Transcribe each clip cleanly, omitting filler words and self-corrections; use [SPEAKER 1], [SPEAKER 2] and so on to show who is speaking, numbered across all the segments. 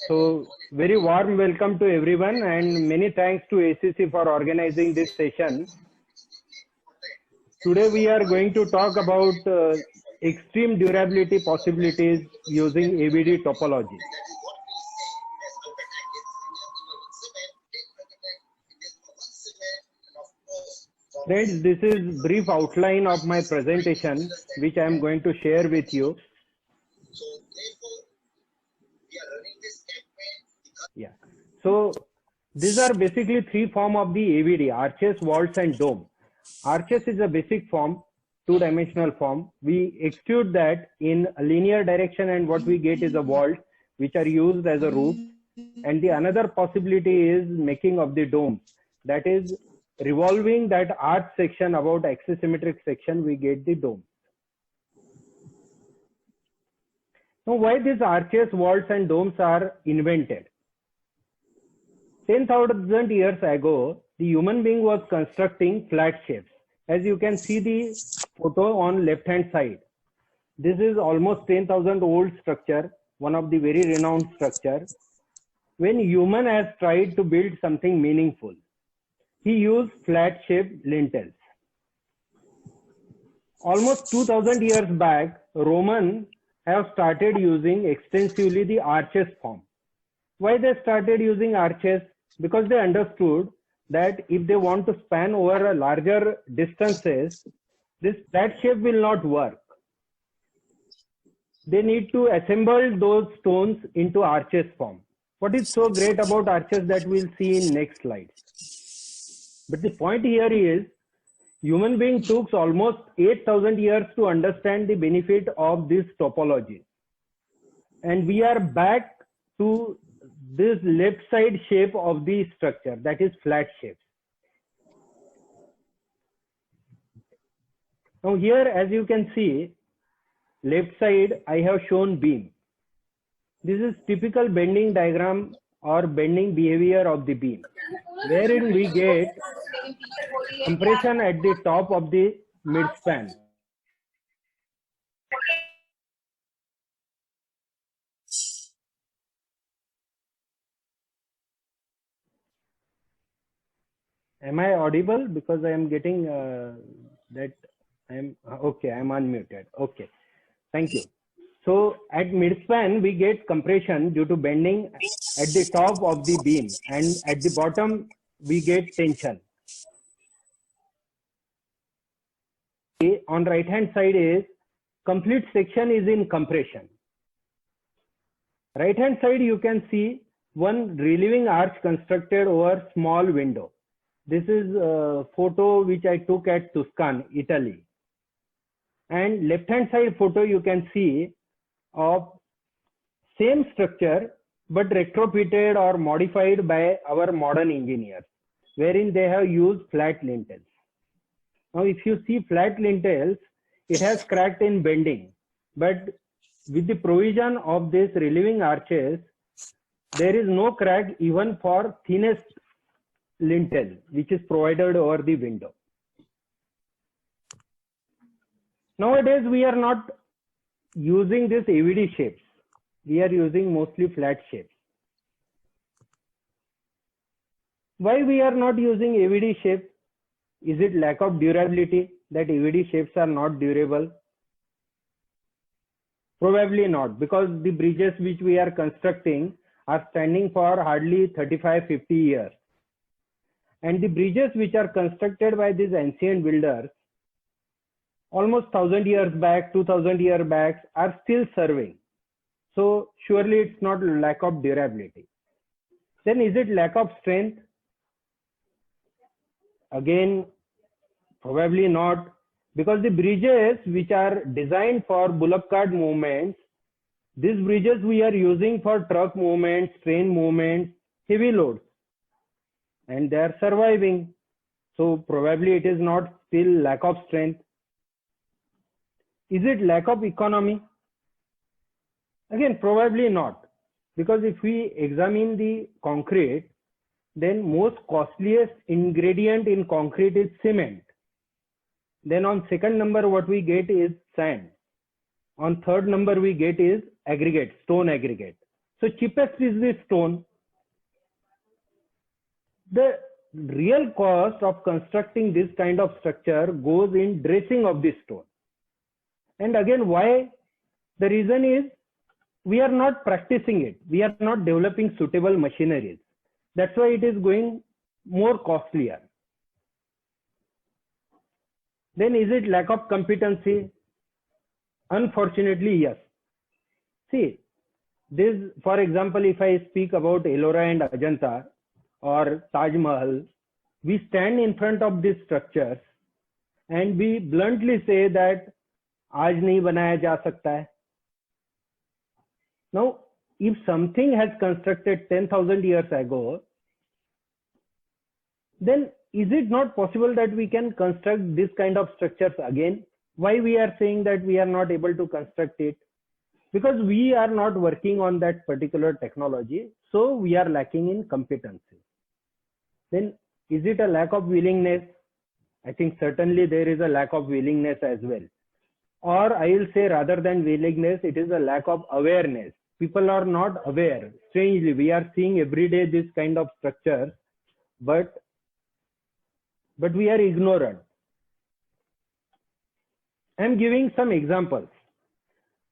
[SPEAKER 1] So very warm welcome to everyone and many thanks to ACC for organizing this session. Today we are going to talk about extreme durability possibilities using ABD topology. Friends, this is brief outline of my presentation which I am going to share with you. Yeah. So these are basically three forms of the ABD: arches, vaults, and dome. Arches is a basic form, two-dimensional form. We extrude that in a linear direction, and what we get is a vault, which are used as a roof. And the another possibility is making of the domes. That is revolving that arch section about axisymmetric section, we get the dome. Now, why these arches, vaults, and domes are invented? 10,000 years ago, the human being was constructing flat shapes. As you can see the photo on left hand side. This is almost 10,000 old structure, one of the very renowned structure. When human has tried to build something meaningful, he used flat shaped lintels. Almost 2000 years back, Romans have started using extensively the arches form. Why they started using arches? Because they understood that if they want to span over a larger distances, this flat shape will not work. They need to assemble those stones into arches form. What is so great about arches that we'll see in next slide. But the point here is, human being took almost 8,000 years to understand the benefit of this topology. And we are back to this left side shape of the structure, that is flat shapes. Now here, as you can see, left side I have shown beam. This is typical bending diagram or bending behavior of the beam, wherein we get compression at the top of the midspan. Am I audible? Because I am getting that I am okay. I am unmuted. Okay, thank you. So at midspan we get compression due to bending at the top of the beam, and at the bottom we get tension. On right hand side is complete section is in compression. Right hand side you can see one relieving arch constructed over small window. This is a photo which I took at Tuscan, Italy. And left hand side photo you can see of same structure but retrofitted or modified by our modern engineers, wherein they have used flat lintels. Now if you see flat lintels, it has cracked in bending, but with the provision of this relieving arches, there is no crack even for thinnest lintel which is provided over the window. Nowadays we are not using this AVD shapes. We are using mostly flat shapes. Why we are not using AVD shapes? Is it lack of durability that AVD shapes are not durable? Probably not, because the bridges which we are constructing are standing for hardly 35-50 years. And the bridges which are constructed by these ancient builders almost 1000 years back, 2000 years back are still serving. So surely it's not lack of durability. Then is it lack of strength? Again, probably not, because the bridges which are designed for bullock cart movements, these bridges we are using for truck movements, train movements, heavy loads, and they are surviving. So probably it is not still lack of strength. Is it lack of economy? Again, probably not, because if we examine the concrete, then most costliest ingredient in concrete is cement. Then on second number what we get is sand. On third number we get is aggregate, stone aggregate. So cheapest is the stone. The real cost of constructing this kind of structure goes in dressing of the stone. And again, why? The reason is we are not practicing it. We are not developing suitable machineries. That's why it is going more costlier. Then is it lack of competency? Unfortunately, yes. See, this, for example, if I speak about Ellora and Ajanta or Taj Mahal, we stand in front of these structures and we bluntly say that आज नहीं बनाया जा सकता है. Now, if something has constructed 10,000 years ago, then is it not possible that we can construct this kind of structures again? Why we are saying that we are not able to construct it? Because we are not working on that particular technology, so we are lacking in competency. Then is it a lack of willingness? I think certainly there is a lack of willingness as well. Or I will say rather than willingness, it is a lack of awareness. People are not aware. Strangely, we are seeing every day this kind of structures, but we are ignorant. I am giving some examples.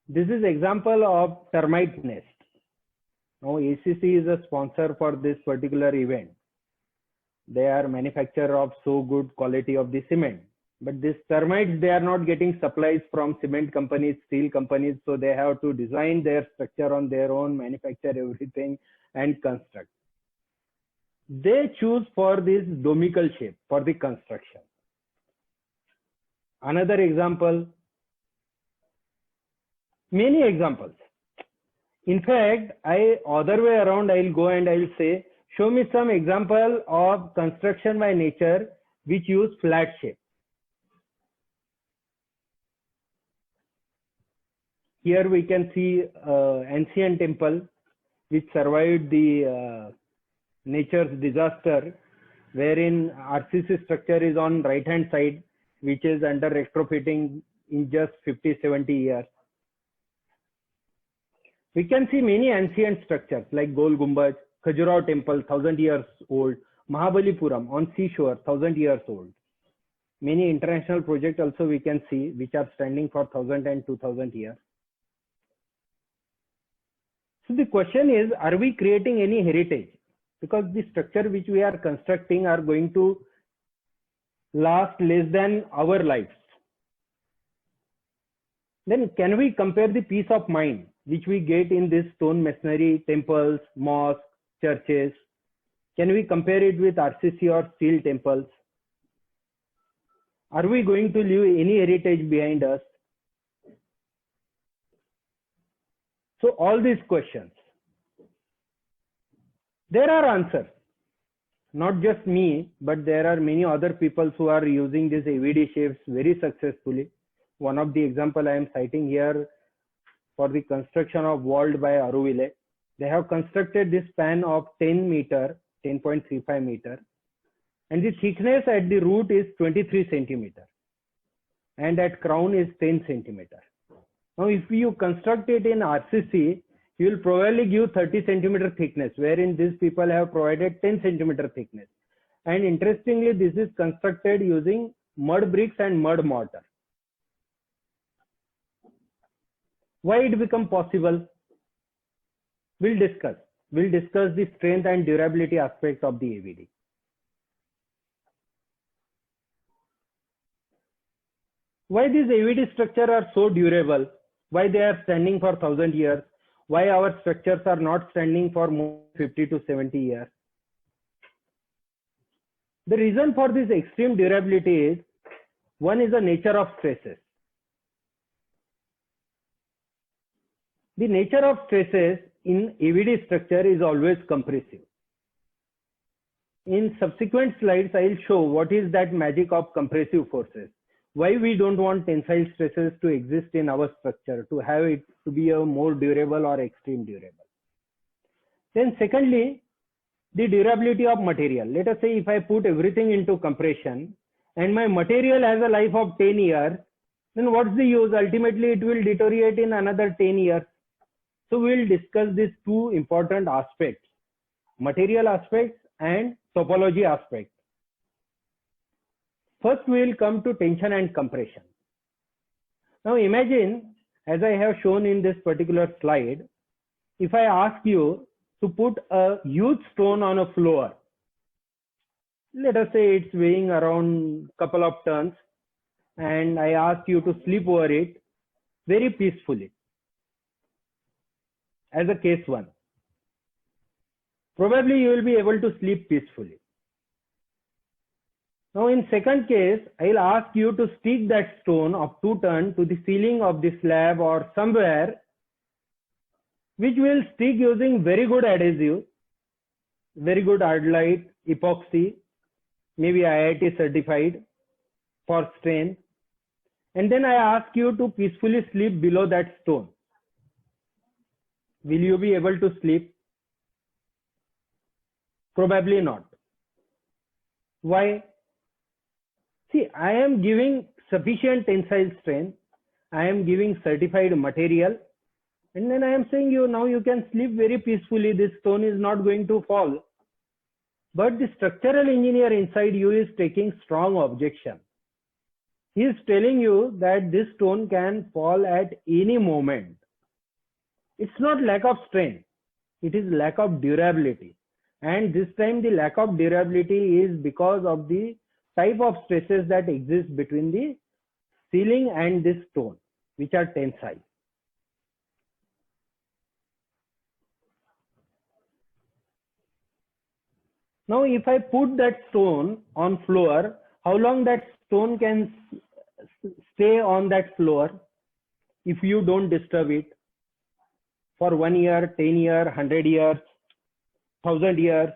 [SPEAKER 1] This is example of termite nest. Now ACC is a sponsor for this particular event. They are manufacturer of so good quality of the cement. But these termites, they are not getting supplies from cement companies, steel companies. So they have to design their structure on their own, manufacture everything and construct. They choose for this domical shape for the construction. Another example, many examples. In fact, other way around, I'll go and I'll say, show me some example of construction by nature which use flat shape. Here we can see ancient temple which survived the nature's disaster, wherein RCC structure is on right hand side, which is under retrofitting in just 50-70 years. We can see many ancient structures like Gol Gumbaj, Khajuraho temple, 1000 years old, Mahabalipuram on seashore, 1000 years old. Many international projects also we can see which are standing for 1000 and 2000 years. So the question is, are we creating any heritage? Because the structure which we are constructing are going to last less than our lives. Then can we compare the peace of mind which we get in this stone masonry, temples, mosques, churches? Can we compare it with RCC or steel temples? Are we going to leave any heritage behind us? So all these questions, there are answers. Not just me, but there are many other people who are using these AVD shapes very successfully. One of the example I am citing here for the construction of Walled by Auroville. They have constructed this span of 10 meter, 10.35 meter, and the thickness at the root is 23 centimeter, and at crown is 10 centimeter. Now, if you construct it in RCC, you will probably give 30 centimeter thickness, wherein these people have provided 10 centimeter thickness. And interestingly, this is constructed using mud bricks and mud mortar. Why it become possible? We'll discuss. We'll discuss the strength and durability aspect of the AVD. Why these AVD structures are so durable? Why they are standing for 1000 years? Why our structures are not standing for more 50 to 70 years? The reason for this extreme durability is, one is the nature of stresses. The nature of stresses in AVD structure is always compressive. In subsequent slides, I will show what is that magic of compressive forces. Why we don't want tensile stresses to exist in our structure, to have it to be a more durable or extreme durable. Then secondly, the durability of material. Let us say if I put everything into compression and my material has a life of 10 years, then what's the use? Ultimately, it will deteriorate in another 10 years. So we'll discuss these two important aspects, material aspects and topology aspects. First, we will come to tension and compression. Now imagine, as I have shown in this particular slide, if I ask you to put a huge stone on a floor, let us say it's weighing around couple of tons, and I ask you to sleep over it very peacefully, as a case one. Probably you will be able to sleep peacefully. Now in second case, I'll ask you to stick that stone of 2 tons to the ceiling of the slab or somewhere, which will stick using very good adhesive, very good Ardlite, epoxy, maybe IIT certified for strain. And then I ask you to peacefully sleep below that stone. Will you be able to sleep? Probably not. Why? See, I am giving sufficient tensile strength. I am giving certified material. And then I am saying you now you can sleep very peacefully. This stone is not going to fall. But the structural engineer inside you is taking strong objection. He is telling you that this stone can fall at any moment. It's not lack of strength. It is lack of durability. And this time the lack of durability is because of the type of stresses that exist between the ceiling and this stone, which are tensile. Now, if I put that stone on floor, how long that stone can stay on that floor if you don't disturb it? For 1 year, 10 years, 100 years, 1000 years.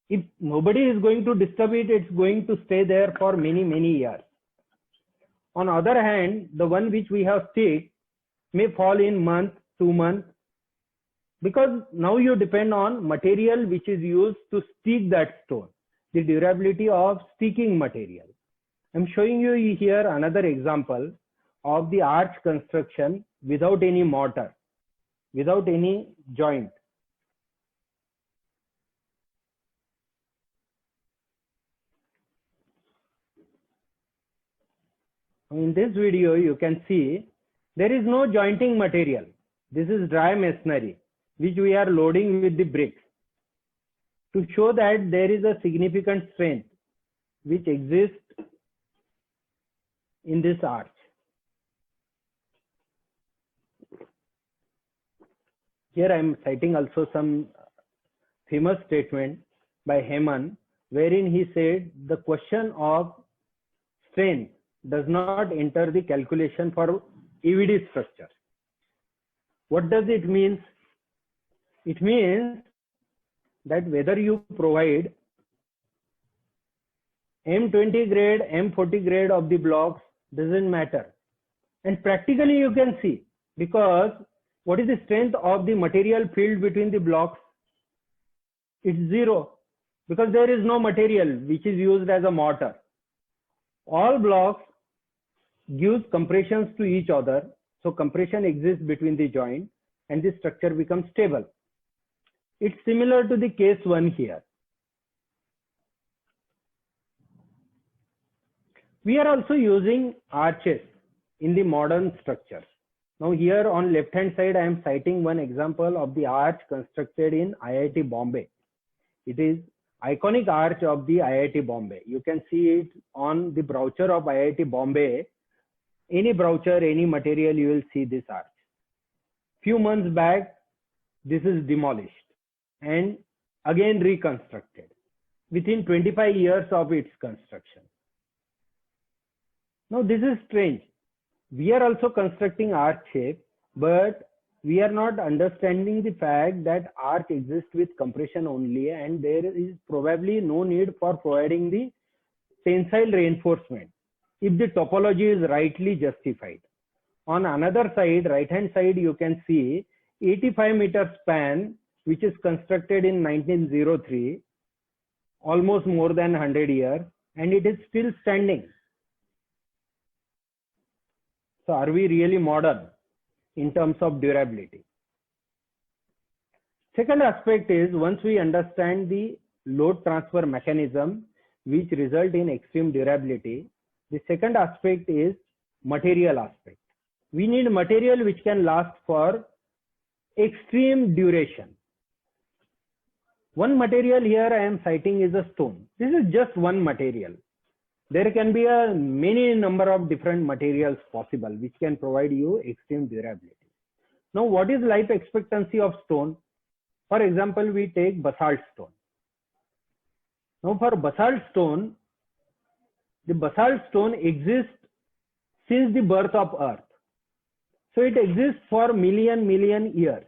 [SPEAKER 1] If nobody is going to disturb it, it's going to stay there for many, many years. On other hand, the one which we have stick may fall in month, 2 months, because now you depend on material which is used to stick that stone, the durability of sticking material. I'm showing you here another example of the arch construction without any mortar, without any joint. In this video, you can see there is no jointing material. This is dry masonry, which we are loading with the bricks to show that there is a significant strength which exists in this arch. Here I am citing also some famous statement by Heyman, wherein he said the question of strength does not enter the calculation for EVD structures. What does it mean? It means that whether you provide M20 grade, M40 grade of the blocks doesn't matter. And practically you can see, because what is the strength of the material field between the blocks? It's 0, because there is no material which is used as a mortar. All blocks gives compressions to each other, so compression exists between the joint and the structure becomes stable. It's similar to the case 1 here. We are also using arches in the modern structures. Now here on left hand side I am citing one example of the arch constructed in IIT Bombay. It is iconic arch of the IIT Bombay. You can see it on the brochure of IIT Bombay. Any brochure, any material, you will see this arch. Few months back, this is demolished and again reconstructed within 25 years of its construction. Now this is strange. We are also constructing arch shape, but we are not understanding the fact that arch exists with compression only, and there is probably no need for providing the tensile reinforcement if the topology is rightly justified. On another side, right hand side, you can see 85-meter span which is constructed in 1903, almost more than 100 years, and it is still standing. So are we really modern in terms of durability? Second aspect is, once we understand the load transfer mechanism which result in extreme durability, the second aspect is material aspect. We need material which can last for extreme duration. One material here I am citing is a stone. This is just one material. There can be a many number of different materials possible which can provide you extreme durability. Now, what is life expectancy of stone? For example, we take basalt stone. Now, for basalt stone, the basalt stone exists since the birth of Earth. So it exists for million years.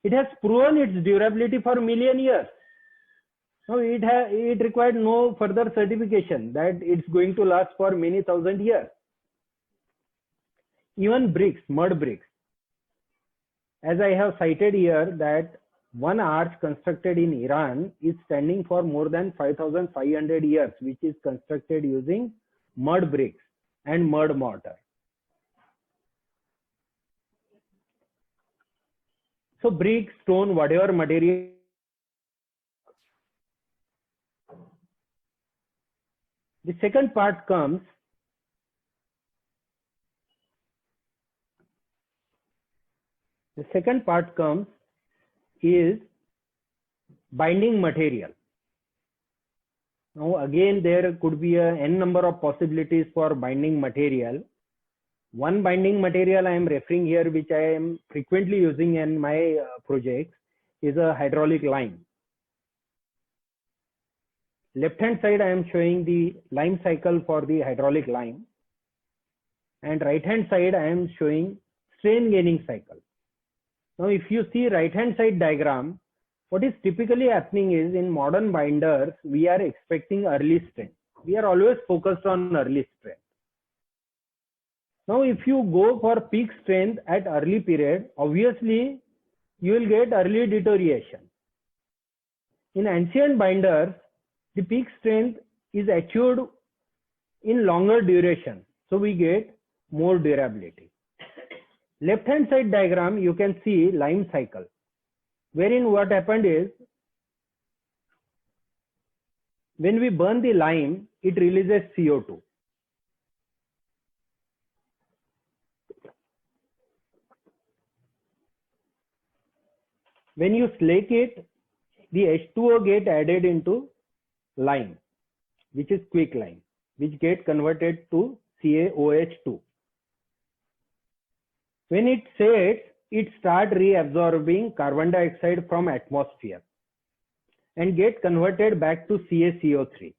[SPEAKER 1] It has proven its durability for million years. Now it required no further certification that it's going to last for many thousand years. Even bricks, mud bricks. As I have cited here, that one arch constructed in Iran is standing for more than 5,500 years, which is constructed using mud bricks and mud mortar. So brick, stone, whatever material. The second part comes is binding material. Now again, there could be a n number of possibilities for binding material. One binding material I am referring here, which I am frequently using in my projects, is a hydraulic lime. Left hand side I am showing the lime cycle for the hydraulic lime, and right hand side I am showing strain gaining cycle. Now if you see right hand side diagram, what is typically happening is, in modern binders we are expecting early strain. We are always focused on early strain. Now if you go for peak strength at early period, obviously you will get early deterioration. In ancient binders, the peak strength is achieved in longer duration, so we get more durability. Left hand side diagram, you can see lime cycle, wherein what happened is, when we burn the lime, it releases CO2. When you slake it, the H2O get added into lime, which is quicklime, which get converted to CaOH2. When it sets, it start reabsorbing carbon dioxide from atmosphere and get converted back to CaCO3.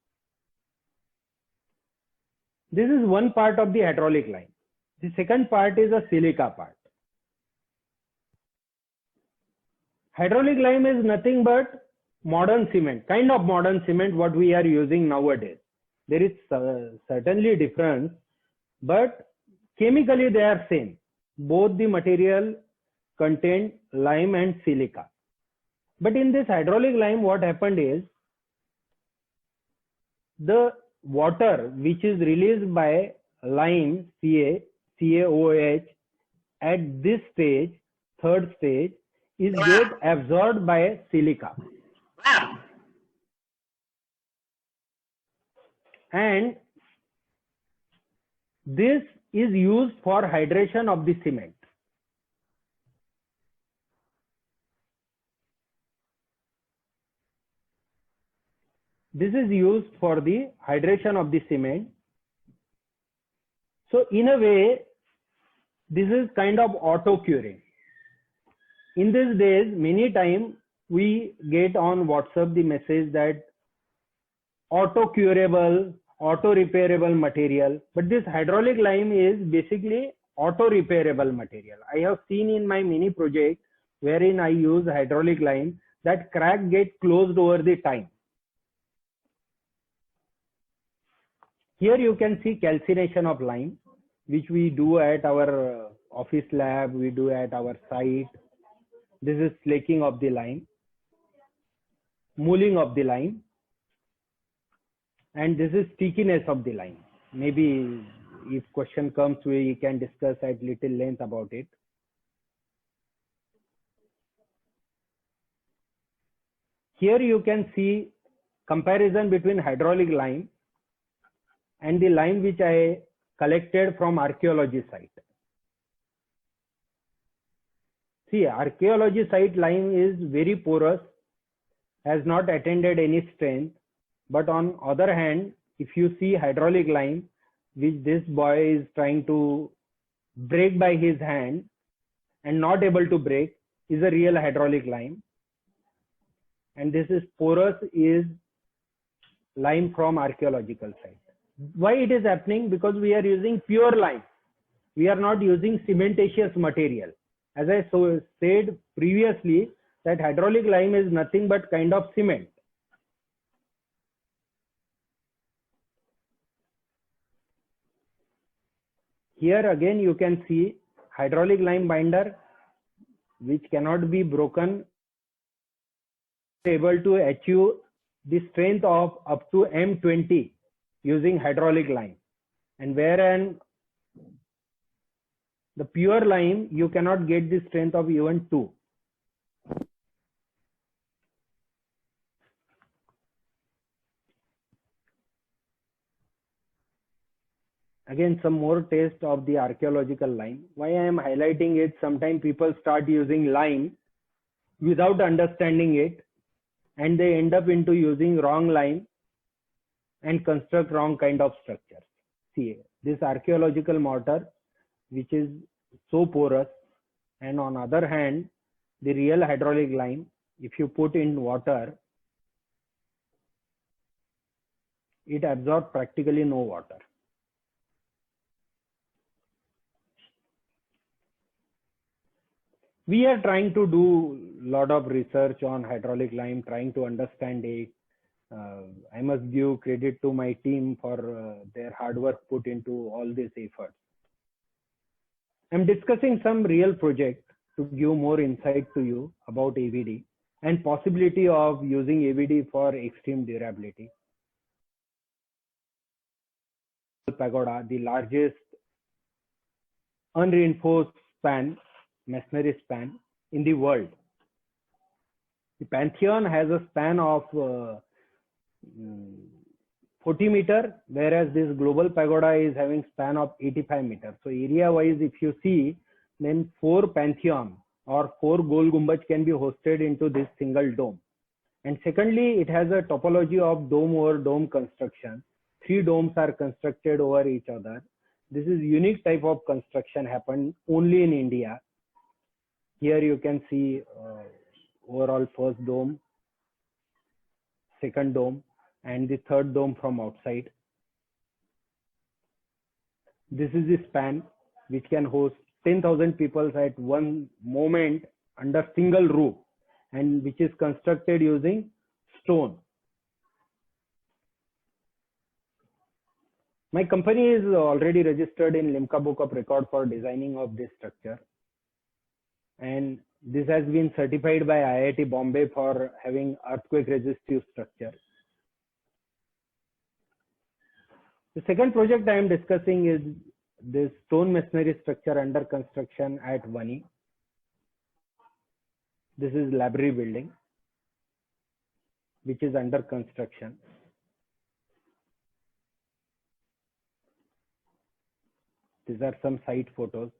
[SPEAKER 1] This is one part of the hydraulic lime. The second part is a silica part. Hydraulic lime is nothing but modern cement, kind of modern cement what we are using nowadays. There is certainly difference, but chemically they are same. Both the material contain lime and silica. But in this hydraulic lime, what happened is, the water which is released by lime, CaOH, at this stage, third stage, is get absorbed by silica. And this is used for hydration of the cement. This is used for the hydration of the cement. So in a way, this is kind of auto curing. In these days, many times we get on WhatsApp the message that auto curable, auto repairable material, but this hydraulic lime is basically auto repairable material. I have seen in my mini project wherein I use hydraulic lime, that crack get closed over the time. Here you can see calcination of lime, which we do at our office lab, we do at our site. This is slaking of the lime, mulling of the lime, and this is stickiness of the lime. Maybe if question comes, we can discuss at little length about it. Here you can see comparison between hydraulic lime and the lime which I collected from archaeology site. See, archaeology site lime is very porous, has not attained any strength. But on other hand, if you see hydraulic lime, which this boy is trying to break by his hand and not able to break, is a real hydraulic lime. And this is porous is lime from archaeological site. Why it is happening? Because we are using pure lime. We are not using cementitious material. As I said previously, that hydraulic lime is nothing but kind of cement. Here again you can see hydraulic lime binder which cannot be broken, able to achieve the strength of up to M20 using hydraulic lime, and wherein the pure lime you cannot get the strength of even 2. Again, some more taste of the archaeological lime. Why I am highlighting it, sometimes people start using lime without understanding it, and they end up into using wrong lime and construct wrong kind of structures. See, this archaeological mortar, which is so porous, and on other hand, the real hydraulic lime, if you put in water, it absorbs practically no water. We are trying to do a lot of research on hydraulic lime, trying to understand it. I must give credit to my team for their hard work put into all this effort. I'm discussing some real project to give more insight to you about AVD and possibility of using AVD for extreme durability. Pagoda, the largest unreinforced span, masonry span in the world. The Pantheon has a span of 40 meters, whereas this global pagoda is having span of 85 meters. So area wise, if you see, then 4 Pantheon or 4 Gol Gumbaj can be hosted into this single dome. And secondly, it has a topology of dome over dome construction. 3 domes are constructed over each other. This is unique type of construction happened only in India. Here you can see overall first dome, second dome, and the third dome from outside. This is the span which can host 10,000 people at one moment under single roof, and which is constructed using stone. My company is already registered in Limca Book of Record for designing of this structure, and this has been certified by IIT Bombay for having earthquake resistive structure. The second project I am discussing is this stone masonry structure under construction at Vani. This is library building which is under construction. These are some site photos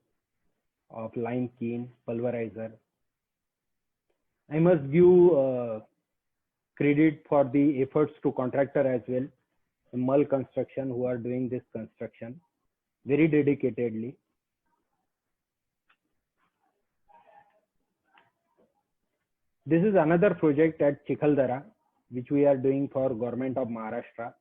[SPEAKER 1] of lime kiln, pulverizer. I must give credit for the efforts to contractor as well, Mal Construction, who are doing this construction very dedicatedly. This is another project at Chikhaldara, which we are doing for Government of Maharashtra.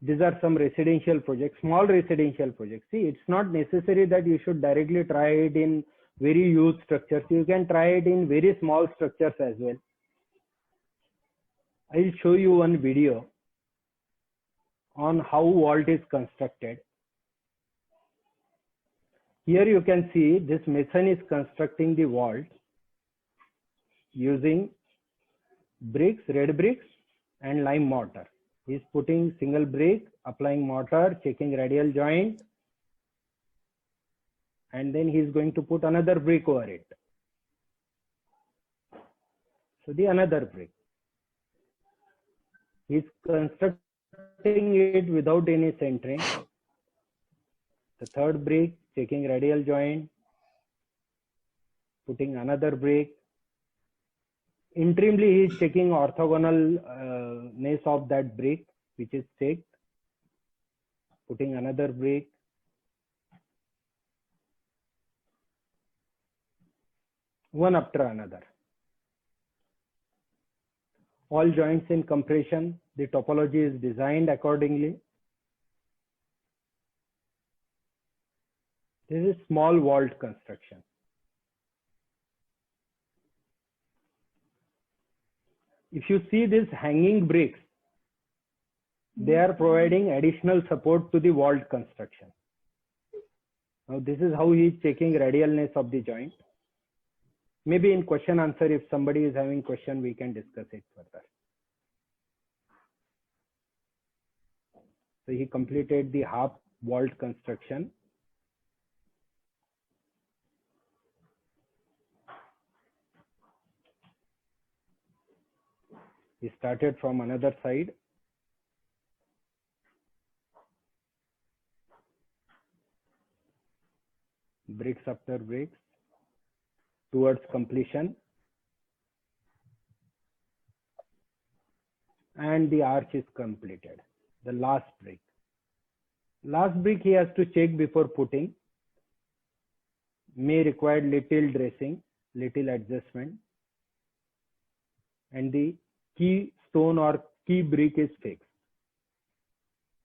[SPEAKER 1] These are some residential projects, small residential projects. See, it's not necessary that you should directly try it in very huge structures. You can try it in very small structures as well. I'll show you one video on how vault is constructed. Here you can see this mason is constructing the vault using bricks, red bricks and lime mortar. He's putting single brick, applying mortar, checking radial joint, and then he's going to put another brick over it. So the another brick. He's constructing it without any centering. The third brick, checking radial joint, putting another brick. Interimly, he is checking orthogonalness of that brick, which is checked. Putting another brick. One after another. All joints in compression. The topology is designed accordingly. This is small vault construction. If you see these hanging bricks, they are providing additional support to the vault construction. Now this is how he is checking radialness of the joint. Maybe in question answer, if somebody is having question, we can discuss it further. So he completed the half vault construction. He started from another side. Bricks after bricks towards completion. And the arch is completed. The last brick. Last brick he has to check before putting. May require little dressing, little adjustment. And the key stone or key brick is fixed.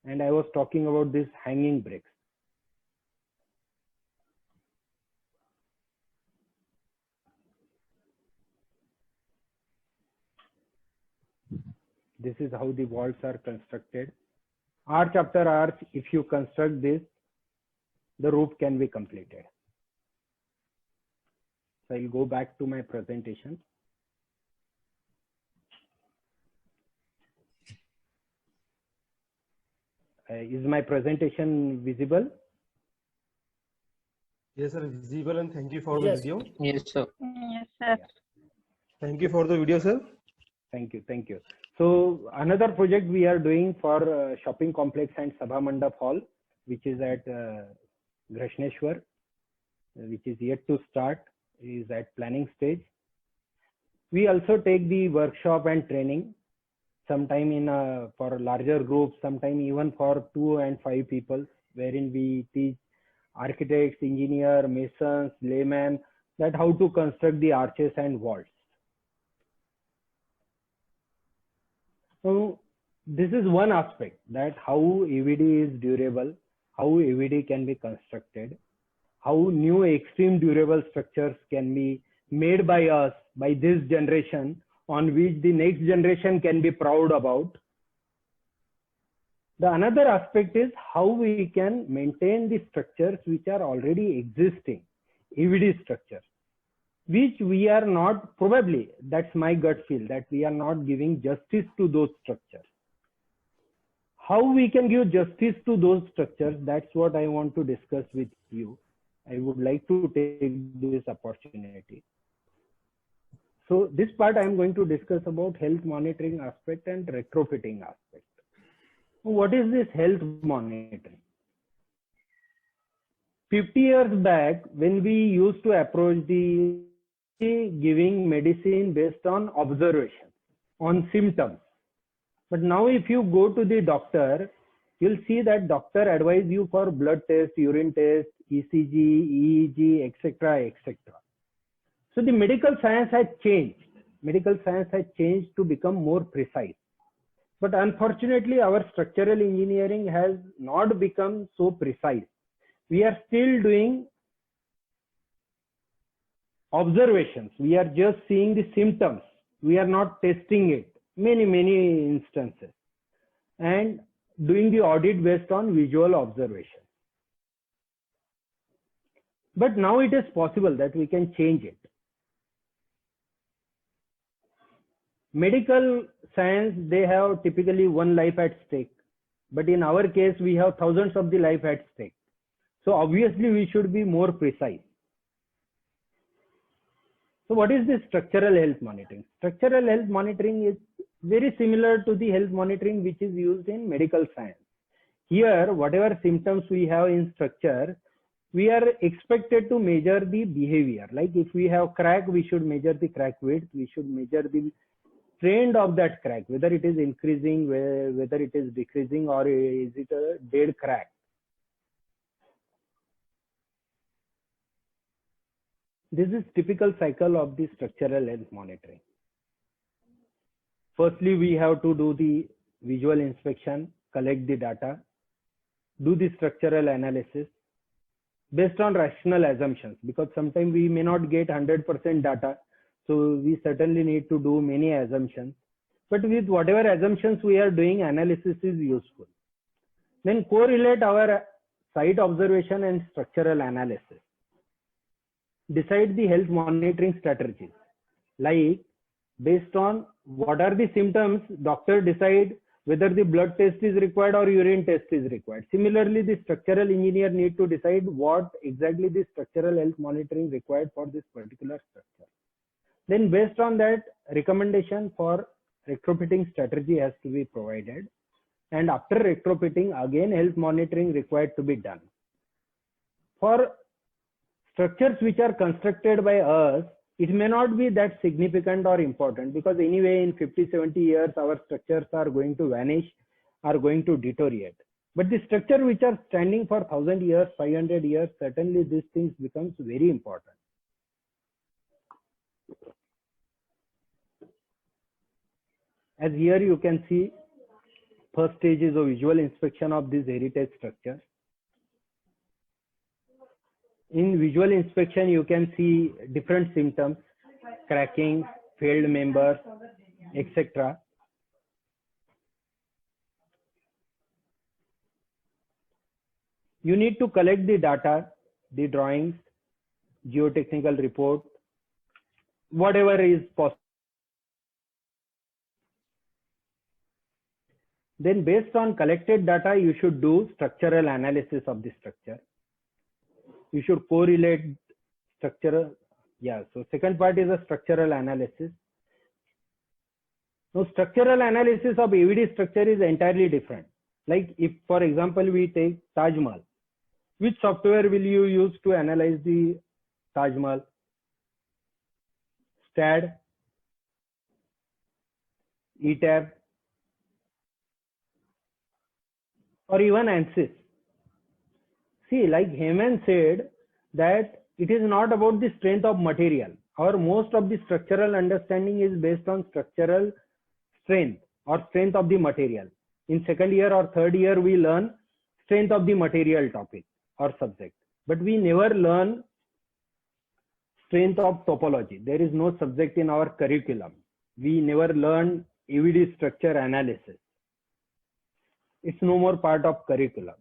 [SPEAKER 1] And I was talking about this hanging bricks. This is how the walls are constructed. Arch after arch, if you construct this, the roof can be completed. So I'll go back to my presentation. Is my presentation visible?
[SPEAKER 2] Yes, sir, visible, and thank you for the video.
[SPEAKER 3] Yes, sir.
[SPEAKER 4] Yes, sir.
[SPEAKER 2] Thank you for the video, sir.
[SPEAKER 1] Thank you. Thank you. So another project we are doing for shopping complex and Sabha Mandap Hall, which is at Grashneshwar, which is yet to start, is at planning stage. We also take the workshop and training, sometime in for larger groups, sometime even for 2 and 5 people, wherein we teach architects, engineers, masons, laymen, that how to construct the arches and vaults. So this is one aspect, that how AVD is durable, how AVD can be constructed, how new extreme durable structures can be made by us, by this generation, on which the next generation can be proud about. The another aspect is how we can maintain the structures which are already existing, AVD structures, which we are not, probably, that's my gut feel, that we are not giving justice to those structures. How we can give justice to those structures, that's what I want to discuss with you. I would like to take this opportunity. So this part I am going to discuss about health monitoring aspect and retrofitting aspect. What is this health monitoring? 50 years back, when we used to approach the giving medicine based on observation, on symptoms. But now if you go to the doctor, you'll see that doctor advise you for blood test, urine test, ECG, EEG, etc., etc. So the medical science has changed. Medical science has changed to become more precise. But unfortunately, our structural engineering has not become so precise. We are still doing observations. We are just seeing the symptoms. We are not testing it. Many instances. And doing the audit based on visual observation. But now it is possible that we can change it. Medical science, they have typically one life at stake. But in our case, we have thousands of the life at stake. So obviously we should be more precise. So what is this structural health monitoring? Structural health monitoring is very similar to the health monitoring which is used in medical science. Here, whatever symptoms we have in structure, we are expected to measure the behavior. Like if we have crack, we should measure the crack width. We should measure the trend of that crack, whether it is increasing, whether it is decreasing, or is it a dead crack. This is typical cycle of the structural health monitoring. Firstly, we have to do the visual inspection, collect the data, do the structural analysis based on rational assumptions, because sometimes we may not get 100% data. So we certainly need to do many assumptions. But with whatever assumptions we are doing, analysis is useful. Then correlate our site observation and structural analysis. Decide the health monitoring strategies. Like based on what are the symptoms, doctor decide whether the blood test is required or urine test is required. Similarly, the structural engineer need to decide what exactly the structural health monitoring required for this particular structure. Then based on that, recommendation for retrofitting strategy has to be provided. And after retrofitting, again health monitoring required to be done. For structures which are constructed by us, it may not be that significant or important, because anyway in 50-70 years our structures are going to vanish, are going to deteriorate. But the structure which are standing for 1000 years, 500 years, certainly these things becomes very important. As here you can see, first stage is a visual inspection of this heritage structure. In visual inspection, you can see different symptoms, cracking, failed members, etc. You need to collect the data, the drawings, geotechnical report, whatever is possible. Then based on collected data, you should do structural analysis of the structure. You should correlate structural. Yeah, so second part is a structural analysis. Now, structural analysis of AVD structure is entirely different. Like if, for example, we take Taj Mahal, which software will you use to analyze the Taj Mahal? STAAD, ETAB, or even ANSYS. See, like Heyman said, that it is not about the strength of material. Our most of the structural understanding is based on structural strength or strength of the material. In second year or third year, we learn strength of the material topic or subject, but we never learn strength of topology. There is no subject in our curriculum. We never learn AVD structure analysis. It's no more part of curriculum.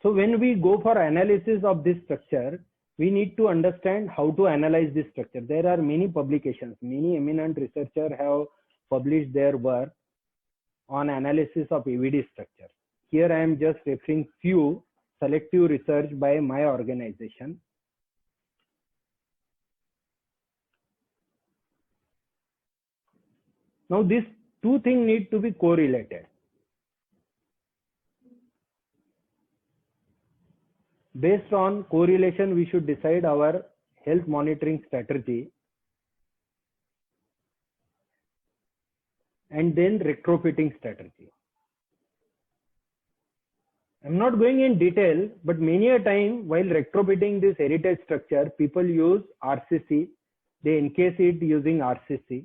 [SPEAKER 1] So when we go for analysis of this structure, we need to understand how to analyze this structure. There are many publications, many eminent researchers have published their work on analysis of AVD structure. Here I am just referring few selective research by my organization. Now these two things need to be correlated. Based on correlation, we should decide our health monitoring strategy and then retrofitting strategy. I'm not going in detail, but many a time while retrofitting this heritage structure, people use RCC. They encase it using RCC.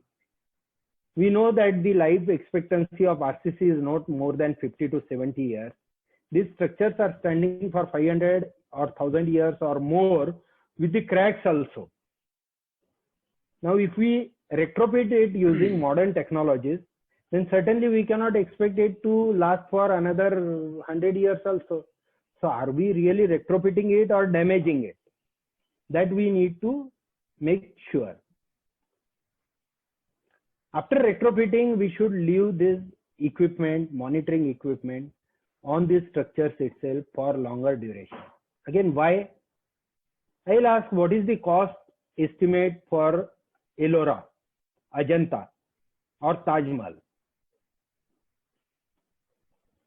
[SPEAKER 1] We know that the life expectancy of RCC is not more than 50 to 70 years. These structures are standing for 500 or 1000 years or more with the cracks also. Now, if we retrofit it using modern technologies, then certainly we cannot expect it to last for another 100 years also. So are we really retrofitting it or damaging it? That we need to make sure. After retrofitting, we should leave this equipment, monitoring equipment, on these structures itself for longer duration. Again, why? I'll ask, what is the cost estimate for Ellora, Ajanta, or Taj Mahal.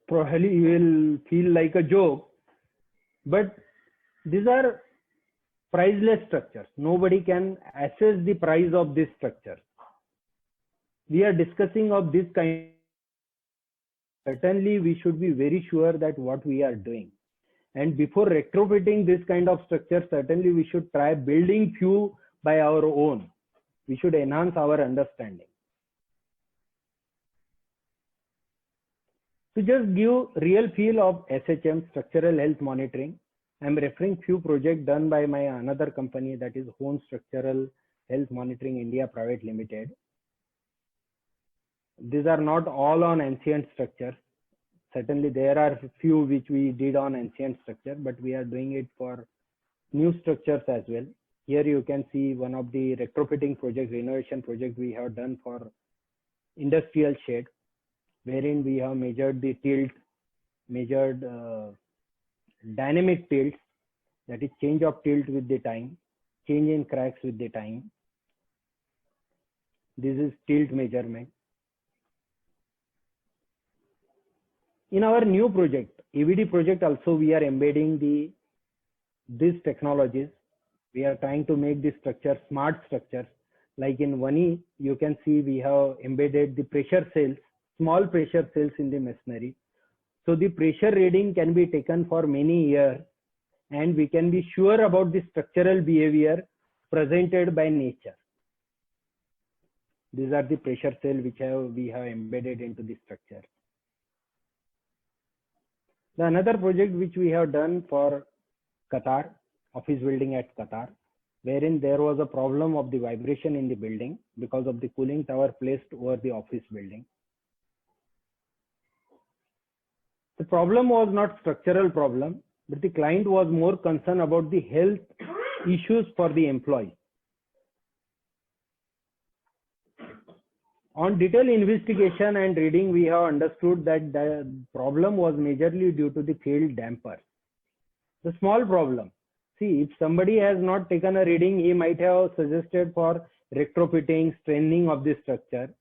[SPEAKER 1] Probably you will feel like a joke, but these are priceless structures. Nobody can assess the price of these structures. We are discussing of this kind. Certainly, we should be very sure that what we are doing. And before retrofitting this kind of structure, certainly we should try building few by our own. We should enhance our understanding. To just give real feel of SHM, structural health monitoring, I am referring few projects done by my another company, that is Hone Structural Health Monitoring India Private Limited. These are not all on ancient structures. Certainly there are few which we did on ancient structure, but we are doing it for new structures as well. Here you can see one of the retrofitting project, renovation project we have done for industrial shed, wherein we have measured the tilt, measured dynamic tilts, that is change of tilt with the time, change in cracks with the time. This is tilt measurement. In our new project, AVD project also, we are embedding these technologies. We are trying to make this structure smart structures. Like in 1E, you can see we have embedded the pressure cells, small pressure cells in the masonry. So the pressure reading can be taken for many years, and we can be sure about the structural behavior presented by nature. These are the pressure cells which we have embedded into the structure. The another project which we have done for Qatar, office building at Qatar, wherein there was a problem of the vibration in the building because of the cooling tower placed over the office building. The problem was not structural problem, but the client was more concerned about the health issues for the employee. On detailed investigation and reading, we have understood that the problem was majorly due to the failed damper. The small problem. See, if somebody has not taken a reading, he might have suggested for retrofitting, strengthening of the structure.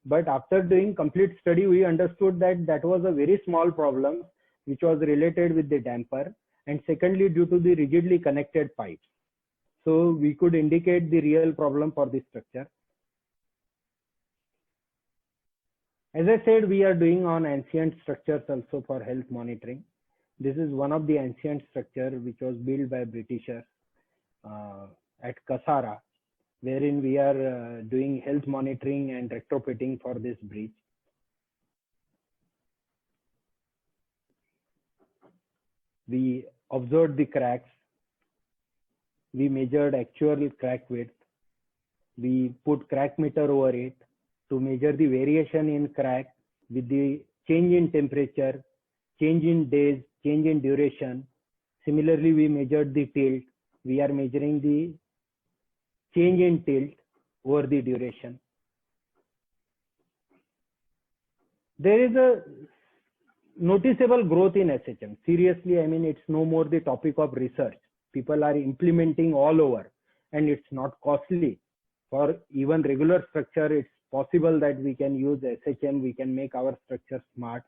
[SPEAKER 1] But after doing complete study, we understood that that was a very small problem which was related with the damper, and secondly due to the rigidly connected pipes. So we could indicate the real problem for the structure. As I said, we are doing on ancient structures also for health monitoring. This is one of the ancient structure which was built by Britishers at Kasara, wherein we are doing health monitoring and retrofitting for this bridge. We observed the cracks. We measured actual crack width. We put crack meter over it to measure the variation in crack with the change in temperature, change in days, change in duration. Similarly, we measured the tilt. We are measuring the change in tilt over the duration. There is a noticeable growth in SHM. Seriously, I mean, it's no more the topic of research. People are implementing all over, and it's not costly. For even regular structure, it's possible that we can use SHM, we can make our structure smart.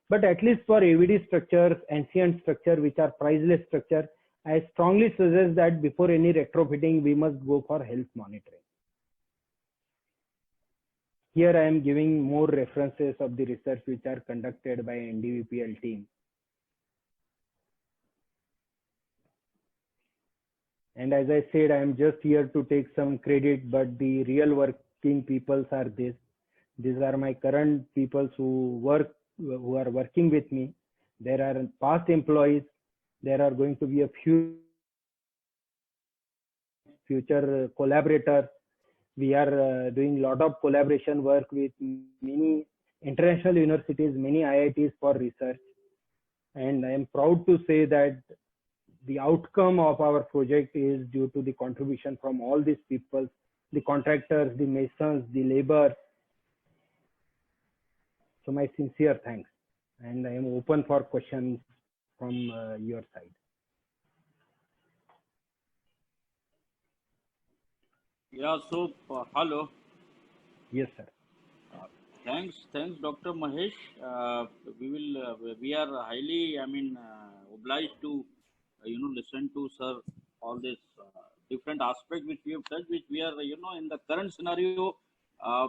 [SPEAKER 1] But at least for AVD structures, ancient structure, which are priceless structure, I strongly suggest that before any retrofitting, we must go for health monitoring. Here I am giving more references of the research which are conducted by NDVPL team. And as I said, I am just here to take some credit, but the real working peoples are this. These are my current peoples who are working with me. There are past employees. There are going to be a few future collaborators. We are doing a lot of collaboration work with many international universities, many IITs for research. And I am proud to say that the outcome of our project is due to the contribution from all these people, the contractors, the masons, the labor. So my sincere thanks. And I am open for questions from your side.
[SPEAKER 3] Yeah, so hello.
[SPEAKER 1] Yes, sir.
[SPEAKER 3] Thanks, Dr. Mahesh. We are highly, obliged to, listen to sir all this different aspect which we have touched, which we are, in the current scenario, uh,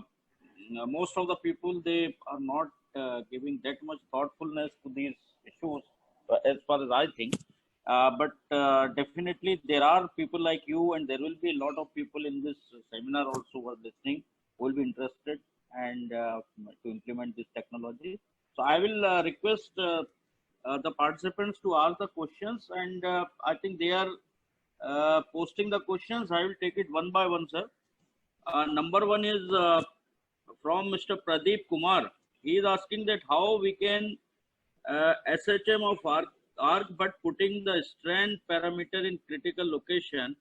[SPEAKER 3] most of the people they are not giving that much thoughtfulness to these issues, as far as I think. But definitely there are people like you, and there will be a lot of people in this seminar also who are listening who will be interested and to implement this technology. So I will request the participants to ask the questions, and I think they are posting the questions. I will take it one by one, sir. Number one is from Mr. Pradeep Kumar. He is asking that how we can SHM of arc, but putting the strand parameter in critical location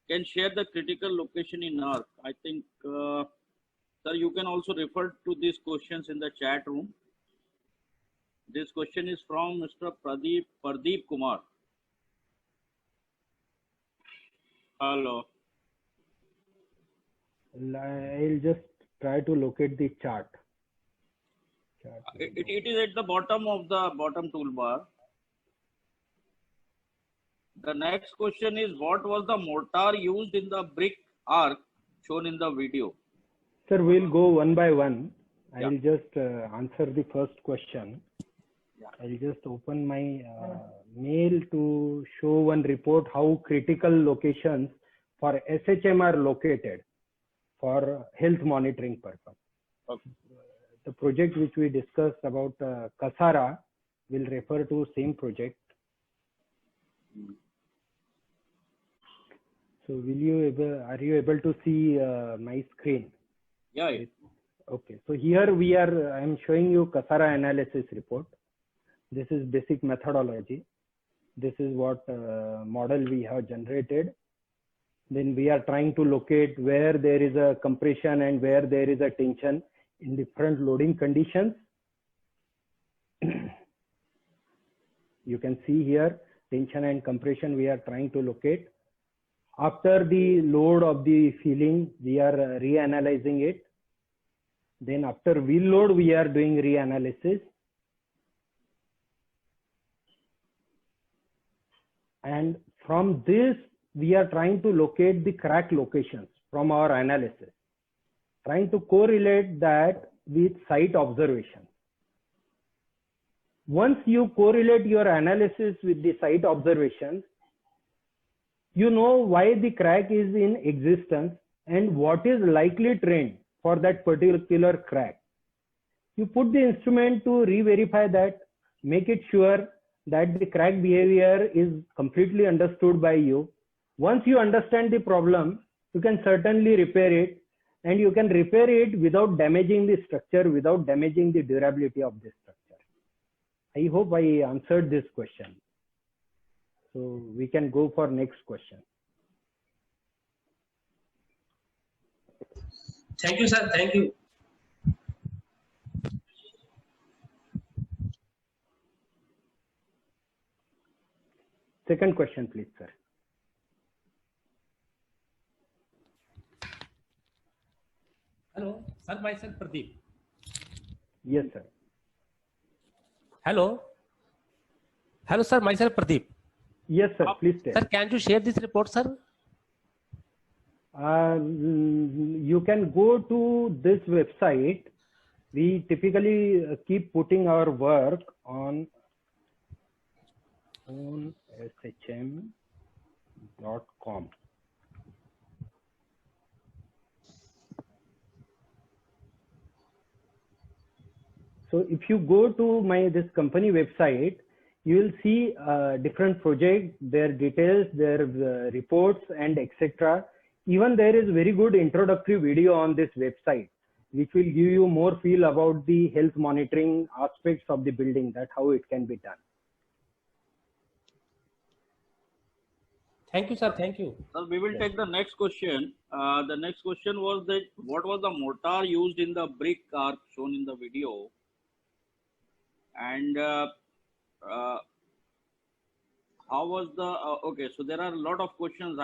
[SPEAKER 3] can share the critical location in arc. I think, sir, you can also refer to these questions in the chat room. This question is from Mr. Pradeep Kumar. Hello.
[SPEAKER 1] I'll just try to locate the chart.
[SPEAKER 3] It is at the bottom of the bottom toolbar. The next question is, what was the mortar used in the brick arc shown in the video?
[SPEAKER 1] Sir, we'll go one by one.
[SPEAKER 3] Yeah.
[SPEAKER 1] I'll just answer the first question.
[SPEAKER 3] Yeah.
[SPEAKER 1] I'll just open my mail to show one report how critical locations for SHM are located for health monitoring purpose.
[SPEAKER 3] Okay.
[SPEAKER 1] The project which we discussed about Kasara will refer to same project. So are you able to see my screen?
[SPEAKER 3] Yeah.
[SPEAKER 1] Okay. So here I'm showing you Kasara analysis report. This is basic methodology. This is what model we have generated. Then we are trying to locate where there is a compression and where there is a tension in different loading conditions. You can see here tension and compression we are trying to locate. After the load of the filling, we are reanalyzing it. Then after wheel load, we are doing reanalysis. And from this, we are trying to locate the crack locations from our analysis, trying to correlate that with site observation. Once you correlate your analysis with the site observations, you know why the crack is in existence and what is likely trend for that particular crack. You put the instrument to re-verify that, make it sure that the crack behavior is completely understood by you. Once you understand the problem, you can certainly repair it, and you can repair it without damaging the structure, without damaging the durability of the structure. I hope I answered this question. So we can go for next question.
[SPEAKER 4] Thank you, sir. Thank you.
[SPEAKER 1] Second question, please, sir.
[SPEAKER 5] Hello, sir, myself Pradeep.
[SPEAKER 1] Yes, sir.
[SPEAKER 5] Hello. Hello, sir, myself Pradeep.
[SPEAKER 1] Yes, sir. Please tell.
[SPEAKER 5] Sir, can you share this report, sir?
[SPEAKER 1] You can go to this website. We typically keep putting our work on shm.com. So if you go to this company website, you will see different projects, their details, their reports, and etc. Even there is very good introductory video on this website, which will give you more feel about the health monitoring aspects of the building, that how it can be done.
[SPEAKER 5] Thank you, sir. Thank you.
[SPEAKER 3] Sir, we will take the next question. The next question was that what was the mortar used in the brick arc shown in the video? And how was the okay? So there are a lot of questions.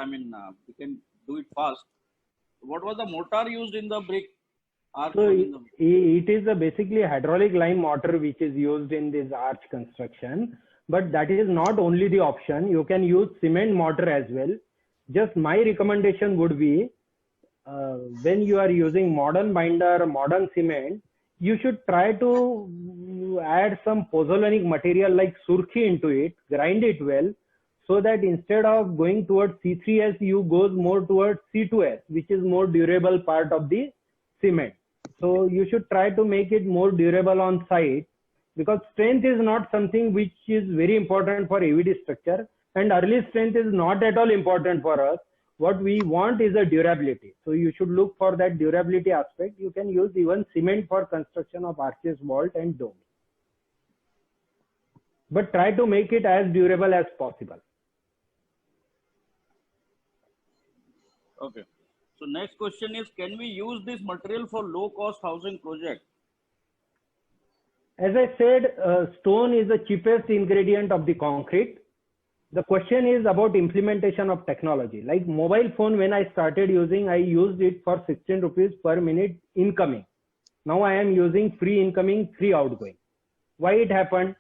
[SPEAKER 3] We can do it fast. what was the mortar used in the brick? Arch
[SPEAKER 1] So
[SPEAKER 3] in the,
[SPEAKER 1] it is a basically hydraulic lime mortar which is used in this arch construction, but that is not only the option. You can use cement mortar as well. Just my recommendation would be when you are using modern binder, modern cement, you should try to add some pozzolanic material like surkhi into it, grind it well, so that instead of going towards C3S, you goes more towards C2S, which is more durable part of the cement. So you should try to make it more durable on site, because strength is not something which is very important for AVD structure, and early strength is not at all important for us. What we want is a durability. So you should look for that durability aspect. You can use even cement for construction of arches, vault and dome. But try to make it as durable as possible.
[SPEAKER 3] okay. So next question is, can we use this material for low cost housing project?
[SPEAKER 1] As I said, stone is the cheapest ingredient of the concrete. The question is about implementation of technology. Like mobile phone, when I started using, I used it for 16 rupees per minute incoming. Now I am using free incoming, free outgoing. Why it happened?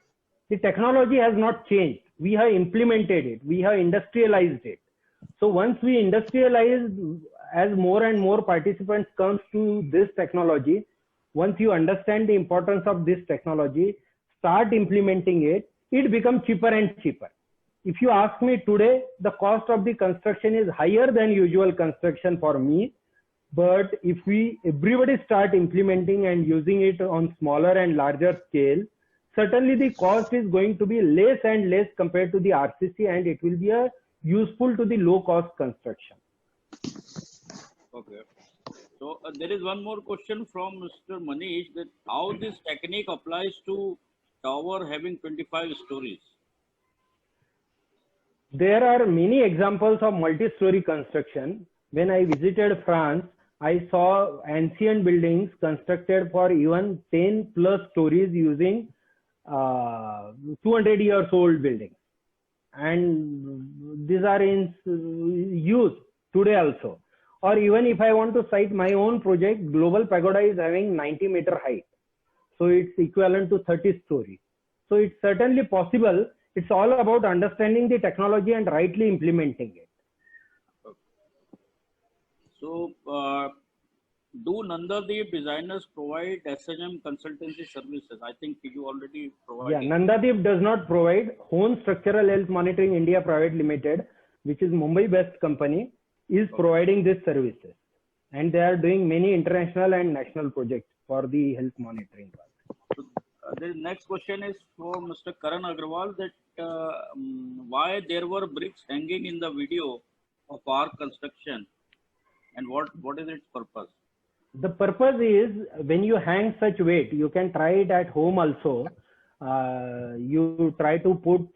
[SPEAKER 1] The technology has not changed. We have implemented it. We have industrialized it. So once we industrialize, as more and more participants comes to this technology, once you understand the importance of this technology, start implementing it, it becomes cheaper and cheaper. If you ask me today, the cost of the construction is higher than usual construction for me. But if everybody start implementing and using it on smaller and larger scale, certainly the cost is going to be less and less compared to the RCC, and it will be useful to the low cost construction.
[SPEAKER 3] Okay. So there is one more question from Mr. Manish, that how this technique applies to tower having 25 stories.
[SPEAKER 1] There are many examples of multi-story construction. When I visited France, I saw ancient buildings constructed for even 10 plus stories using 200 years old buildings. And these are in use today also. Or even if I want to cite my own project, Global Pagoda is having 90-meter height. So it's equivalent to 30 stories. So it's certainly possible. It's all about understanding the technology and rightly implementing it.
[SPEAKER 3] So do Nandadeep designers provide SHM consultancy services? I think you already provided.
[SPEAKER 1] Yeah, Nandadeep does not provide. Hone Structural Health Monitoring India Private Limited, which is Mumbai-based company, is providing these services. And they are doing many international and national projects for the health monitoring.
[SPEAKER 3] So, the next question is from Mr. Karan Agarwal, that why there were bricks hanging in the video of our construction, and what is its purpose?
[SPEAKER 1] The purpose is, when you hang such weight, you can try it at home also. You try to put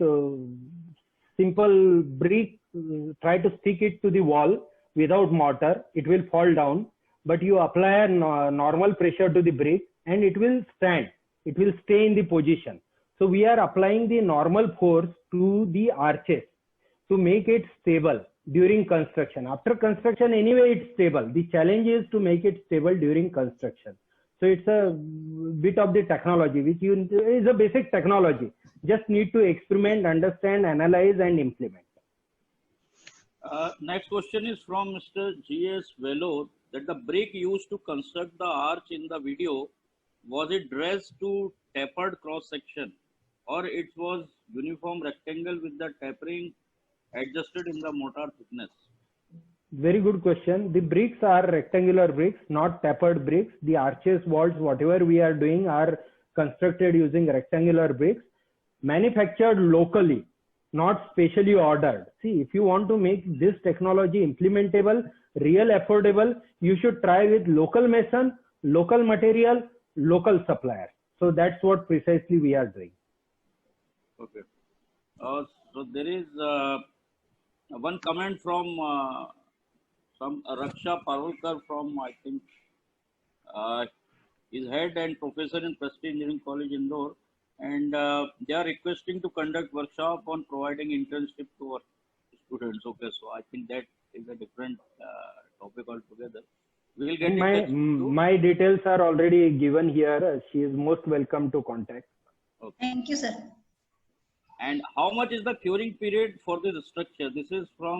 [SPEAKER 1] simple brick, try to stick it to the wall without mortar. It will fall down, but you apply a normal pressure to the brick and it will stand. It will stay in the position. So we are applying the normal force to the arches to make it stable during construction. After construction, anyway, it's stable. The challenge is to make it stable during construction. So it's a bit of the technology, which is a basic technology. Just need to experiment, understand, analyze, and implement.
[SPEAKER 3] Next question is from Mr. G.S. Velo, that the brick used to construct the arch in the video, was it dressed to tapered cross section, or it was uniform rectangle with the tapering adjusted in the mortar thickness?
[SPEAKER 1] Very good question. The bricks are rectangular bricks, not tapered bricks. The arches, walls, whatever we are doing are constructed using rectangular bricks, manufactured locally, not specially ordered. See, if you want to make this technology implementable, real affordable, you should try with local mason, local material, local supplier. So that's what precisely we are doing.
[SPEAKER 3] Okay. So there is one comment from some Raksha Parulkar from, I think, his head and professor in Prestige Engineering College, Indore, and they are requesting to conduct workshop on providing internship to our students. Okay, so I think that is a different topic. topic altogether. We will get in touch with you.
[SPEAKER 1] My details are already given here. She is most welcome to contact.
[SPEAKER 3] Okay.
[SPEAKER 4] Thank you, sir.
[SPEAKER 3] And how much is the curing period for this structure? This is from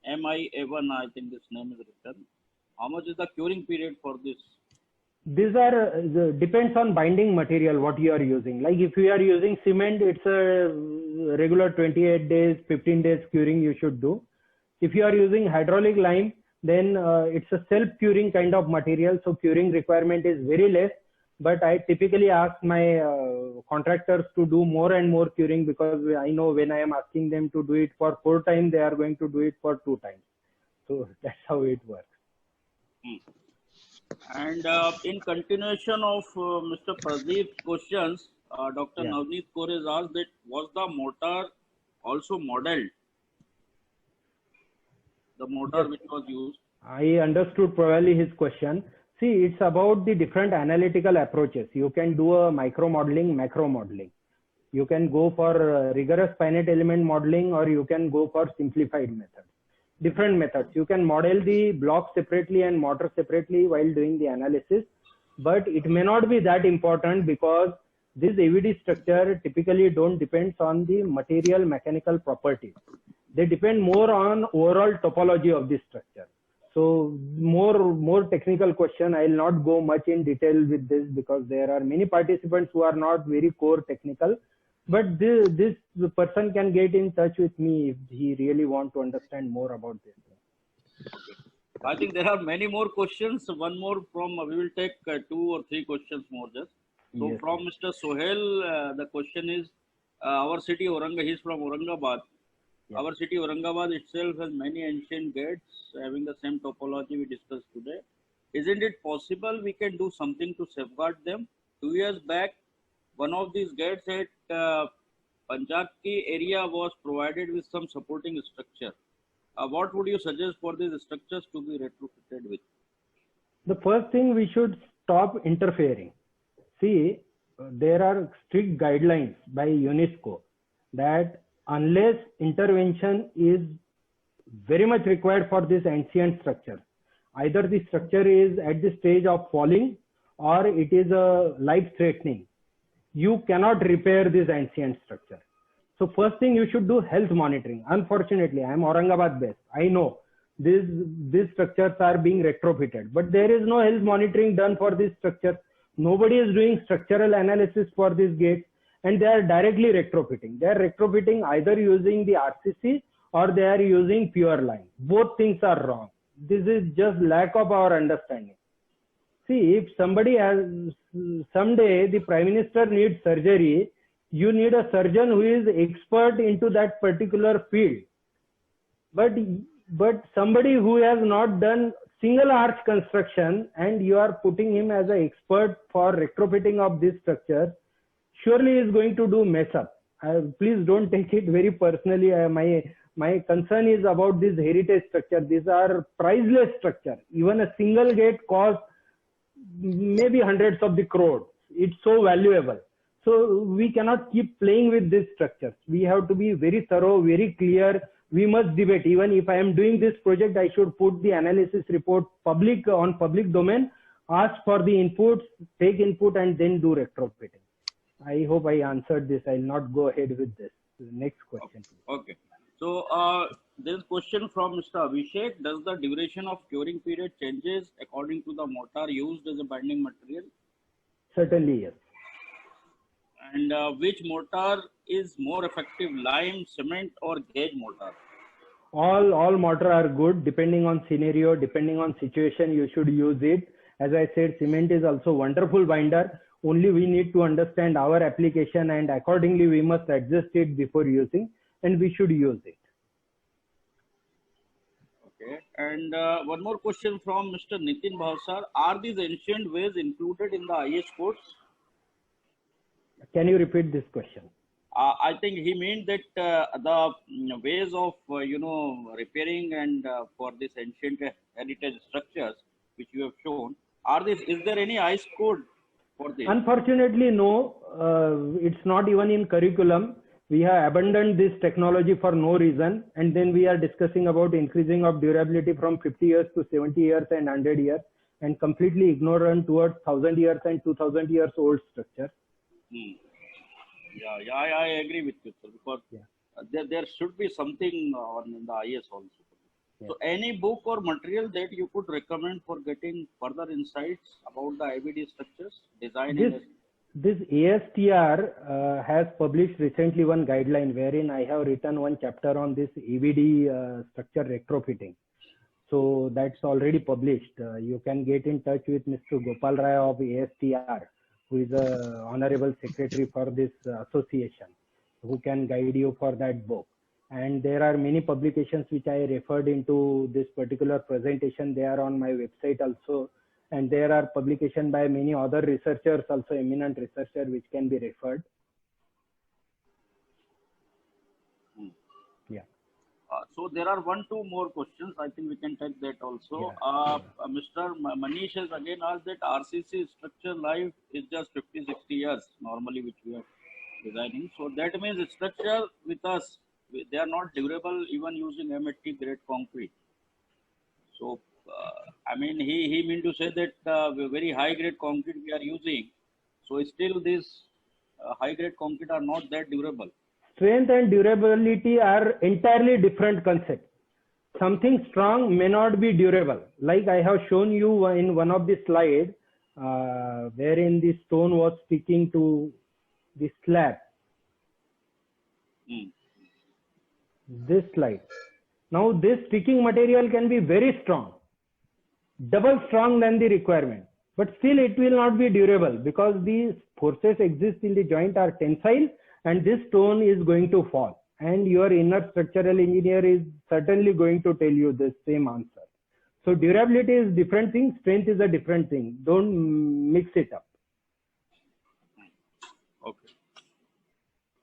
[SPEAKER 3] MIA1, I think this name is written. How much is the curing period for this?
[SPEAKER 1] These are depends on binding material what you are using. Like if you are using cement, it's a regular 28 days, 15 days curing you should do. If you are using hydraulic lime, then it's a self-curing kind of material, so curing requirement is very less. But I typically ask my contractors to do more and more curing, because I know when I am asking them to do it for 4 times, they are going to do it for 2 times. So that's how it works.
[SPEAKER 3] And in continuation of Mr. Pradeep's questions, Dr.
[SPEAKER 1] Yeah.
[SPEAKER 3] Navneet Kaur has asked that was the mortar also modeled? The mortar which was used.
[SPEAKER 1] I understood probably his question. See, it's about the different analytical approaches. You can do a micro modeling, macro modeling. You can go for rigorous finite element modeling, or you can go for simplified methods. Different methods. You can model the block separately and mortar separately while doing the analysis, but it may not be that important, because this AVD structure typically don't depend on the material mechanical properties. They depend more on overall topology of the structure. So more technical question. I will not go much in detail with this, because there are many participants who are not very core technical. But this person can get in touch with me if he really want to understand more about this.
[SPEAKER 3] I think there are many more questions. One more from, we will take 2 or 3 questions more just. So
[SPEAKER 1] Yes,
[SPEAKER 3] from Mr. Sohail, the question is, our city Aurangabad, he is from Aurangabad.
[SPEAKER 1] Yeah.
[SPEAKER 3] Our city Aurangabad itself has many ancient gates having the same topology we discussed today. Isn't it possible we can do something to safeguard them? 2 years back, one of these gates at Panchaki area was provided with some supporting structure. What would you suggest for these structures to be retrofitted with?
[SPEAKER 1] The first thing, we should stop interfering. See, there are strict guidelines by UNESCO that unless intervention is very much required for this ancient structure, either the structure is at the stage of falling or it is life-threatening, you cannot repair this ancient structure. So first thing, you should do health monitoring. Unfortunately, I am Aurangabad based. I know these structures are being retrofitted, but there is no health monitoring done for these structures. Nobody is doing structural analysis for these gates, and they are directly retrofitting. They are retrofitting either using the RCC or they are using pure line. Both things are wrong. This is just lack of our understanding. See, if somebody has, someday the Prime Minister needs surgery, you need a surgeon who is expert into that particular field. But somebody who has not done single arch construction and you are putting him as an expert for retrofitting of this structure, surely is going to do mess up. Please don't take it very personally. My concern is about this heritage structure. These are priceless structure. Even a single gate costs maybe hundreds of the crores. It's so valuable. So we cannot keep playing with these structures. We have to be very thorough, very clear. We must debate. Even if I am doing this project, I should put the analysis report on public domain, ask for the inputs, take input, and then do retrofitting. I hope I answered this. I'll not go ahead with this. Next question, please.
[SPEAKER 3] Okay. So there is a question from Mr. Abhishek. Does the duration of curing period changes according to the mortar used as a binding material?
[SPEAKER 1] Certainly, yes.
[SPEAKER 3] And which mortar is more effective, lime, cement, or gauge mortar?
[SPEAKER 1] All mortar are good. Depending on scenario, depending on situation, you should use it. As I said, cement is also wonderful binder. Only we need to understand our application, and accordingly we must adjust it before using, and we should use it.
[SPEAKER 3] Okay. And one more question from Mr. Nitin Bhavsar. Are these ancient ways included in the IS codes?
[SPEAKER 1] Can you repeat this question?
[SPEAKER 3] I think he meant that the ways of repairing and for this ancient heritage structures which you have shown, is there any IS code for this?
[SPEAKER 1] Unfortunately, no. It's not even in curriculum. we have abandoned this technology for no reason, and then we are discussing about increasing of durability from 50 years to 70 years and 100 years, and completely ignorant towards 1000 years and 2000 years old structure.
[SPEAKER 3] Yeah, I agree with you, sir, because there should be something on in the IS also.
[SPEAKER 1] Yeah.
[SPEAKER 3] So any book or material that you could recommend for getting further insights about the IVD structures, design and
[SPEAKER 1] This ASTR has published recently one guideline wherein I have written one chapter on this AVD structure retrofitting. So that's already published. You can get in touch with Mr. Gopal Rai of ASTR, who is a honorable secretary for this association, who can guide you for that book. And there are many publications which I referred into this particular presentation. They are on my website also. And there are publications by many other researchers, also eminent researchers, which can be referred. Yeah.
[SPEAKER 3] So there are 1-2 more questions. I think we can take that also. Mr. Manish has again asked that RCC structure life is just 50-60 years normally, which we are designing. So that means the structure with us, they are not durable even using MHT grade concrete. So I mean, he mean to say that very high grade concrete we are using. So still this high grade concrete are not that durable.
[SPEAKER 1] Strength and durability are entirely different concepts. Something strong may not be durable. Like I have shown you in one of the slides, wherein the stone was sticking to the slab. This slide. Now this sticking material can be very strong, double strong than the requirement, but still it will not be durable because the forces exist in the joint are tensile and this stone is going to fall, and your inner structural engineer is certainly going to tell you the same answer. So durability is different thing, strength is a different thing. Don't mix it up.
[SPEAKER 3] Okay.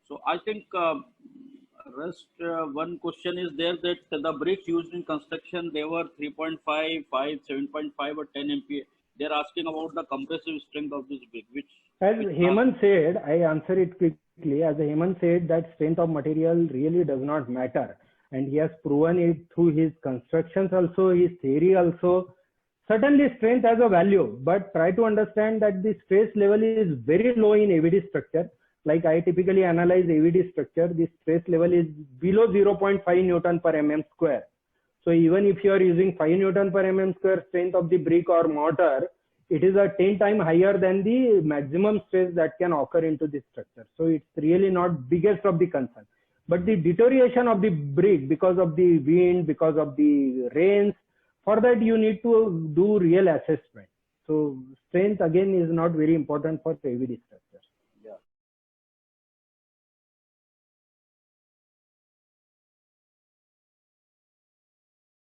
[SPEAKER 3] So I think one question is there that the bricks used in construction, they were 3.5, 5, 7.5 or 10 MPa. They're asking about the compressive strength of this brick, which...
[SPEAKER 1] As Hemant said, I answer it quickly. As Hemant said, that strength of material really does not matter. And he has proven it through his constructions also, his theory also. Certainly strength has a value, but try to understand that the stress level is very low in AVD structure. Like I typically analyze AVD structure, the stress level is below 0.5 Newton per mm square. So even if you are using 5 Newton per mm square strength of the brick or mortar, it is a 10 times higher than the maximum stress that can occur into the structure. So it's really not biggest of the concern. But the deterioration of the brick because of the wind, because of the rains, for that you need to do real assessment. So strength again is not very important for AVD structure.